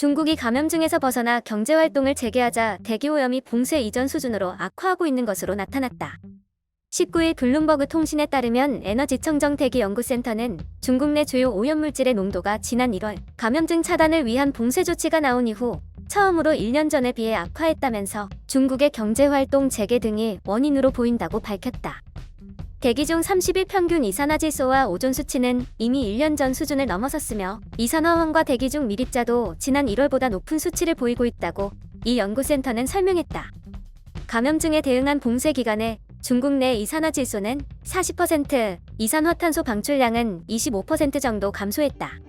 중국이 감염증에서 벗어나 경제활동을 재개하자 대기오염이 봉쇄 이전 수준으로 악화하고 있는 것으로 나타났다. 19일 블룸버그 통신에 따르면 에너지청정 대기연구센터는 중국 내 주요 오염물질의 농도가 지난 1월 감염증 차단을 위한 봉쇄 조치가 나온 이후 처음으로 1년 전에 비해 악화했다면서 중국의 경제활동 재개 등이 원인으로 보인다고 밝혔다. 대기 중 30일 평균 이산화질소와 오존 수치는 이미 1년 전 수준을 넘어섰으며 이산화황과 대기 중 미립자도 지난 1월보다 높은 수치를 보이고 있다고 이 연구센터는 설명했다. 감염증에 대응한 봉쇄 기간에 중국 내 이산화질소는 40%, 이산화탄소 방출량은 25% 정도 감소했다.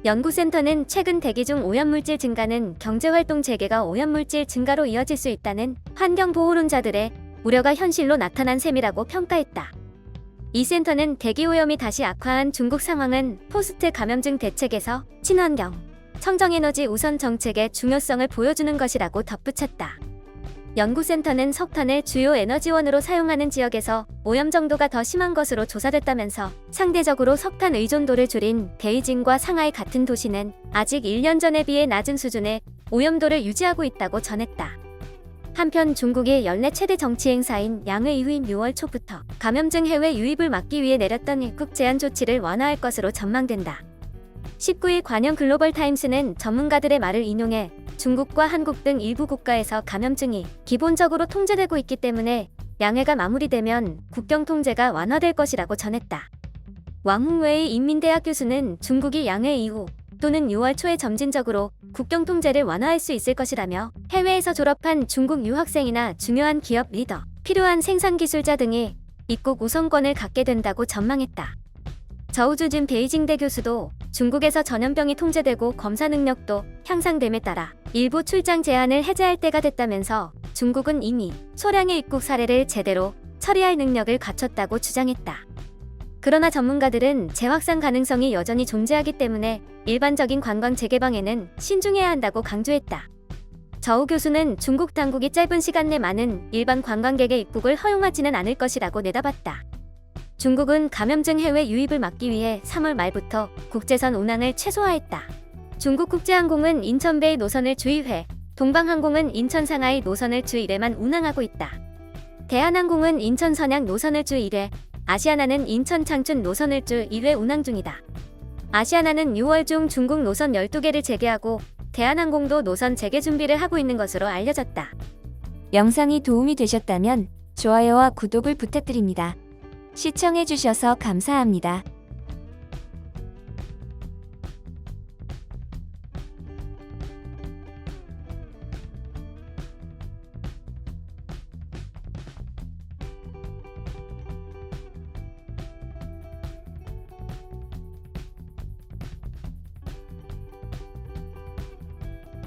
연구센터는 최근 대기 중 오염물질 증가는 경제활동 재개가 오염물질 증가로 이어질 수 있다는 환경보호론자들의 우려가 현실로 나타난 셈이라고 평가했다. 이 센터는 대기오염이 다시 악화한 중국 상황은 포스트 감염증 대책에서 친환경, 청정에너지 우선 정책의 중요성을 보여주는 것이라고 덧붙였다. 연구센터는 석탄을 주요 에너지원으로 사용하는 지역에서 오염 정도가 더 심한 것으로 조사됐다면서 상대적으로 석탄 의존도를 줄인 베이징과 상하이 같은 도시는 아직 1년 전에 비해 낮은 수준의 오염도를 유지하고 있다고 전했다. 한편 중국의 연내 최대 정치 행사인 양의 이후인 6월 초부터 감염증 해외 유입을 막기 위해 내렸던 입국 제한 조치를 완화할 것으로 전망된다. 19일 관영 글로벌 타임스는 전문가들의 말을 인용해 중국과 한국 등 일부 국가에서 감염증이 기본적으로 통제되고 있기 때문에 양해가 마무리되면 국경 통제가 완화될 것이라고 전했다. 왕홍웨이 인민대학 교수는 중국이 양해 이후 또는 6월 초에 점진적으로 국경 통제를 완화할 수 있을 것이라며 해외에서 졸업한 중국 유학생이나 중요한 기업 리더, 필요한 생산 기술자 등이 입국 우선권을 갖게 된다고 전망했다. 저우주진 베이징대 교수도 중국에서 전염병이 통제되고 검사 능력도 향상됨에 따라 일부 출장 제한을 해제할 때가 됐다면서 중국은 이미 소량의 입국 사례를 제대로 처리할 능력을 갖췄다고 주장했다. 그러나 전문가들은 재확산 가능성이 여전히 존재하기 때문에 일반적인 관광 재개방에는 신중해야 한다고 강조했다. 저우 교수는 중국 당국이 짧은 시간 내 많은 일반 관광객의 입국을 허용하지는 않을 것이라고 내다봤다. 중국은 감염증 해외 유입을 막기 위해 3월 말부터 국제선 운항을 최소화했다. 중국 국제항공은 인천베이 노선을 주 2회, 동방항공은 인천 상하이 노선을 주 1회만 운항하고 있다. 대한항공은 인천 선양 노선을 주 1회, 아시아나는 인천 창춘 노선을 주 2회 운항 중이다. 아시아나는 6월 중 중국 노선 12개를 재개하고 대한항공도 노선 재개 준비를 하고 있는 것으로 알려졌다. 영상이 도움이 되셨다면 좋아요와 구독을 부탁드립니다. 시청해주셔서 감사합니다.